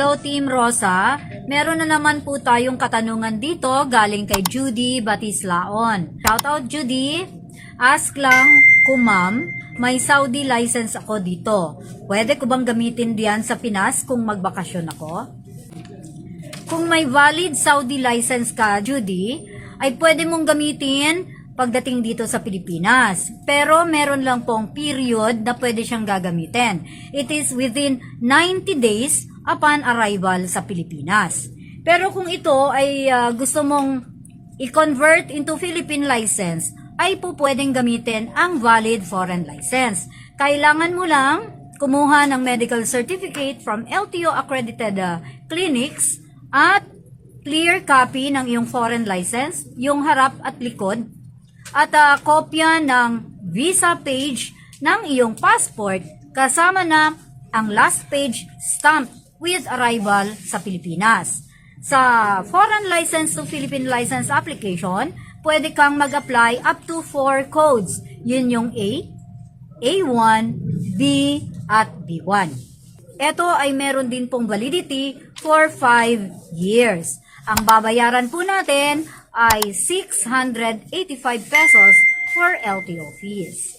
Hello Team Rosa, meron na naman po tayong katanungan dito galing kay Judy Batislaon. Shoutout Judy, ask lang ko ma'am, may Saudi license ako dito. Pwede ko bang gamitin diyan sa Pinas kung magbakasyon ako? Kung may valid Saudi license ka Judy, ay pwede mong gamitin pagdating dito sa Pilipinas. Pero meron lang pong period na pwede siyang gagamitin. It is within 90 days upon arrival sa Pilipinas. Pero kung ito ay gusto mong i-convert into Philippine license, ay po pwedeng gamitin ang valid foreign license. Kailangan mo lang kumuha ng medical certificate from LTO accredited clinics at clear copy ng iyong foreign license, yung harap at likod, at kopya ng visa page ng iyong passport kasama na ang last page stamp with arrival sa Pilipinas. Sa foreign license to Philippine license application, pwede kang mag-apply up to 4 codes. Yun yung A, A1, B, at B1. Ito ay meron din pong validity for 5 years. Ang babayaran po natin ay 685 pesos for LTO fees.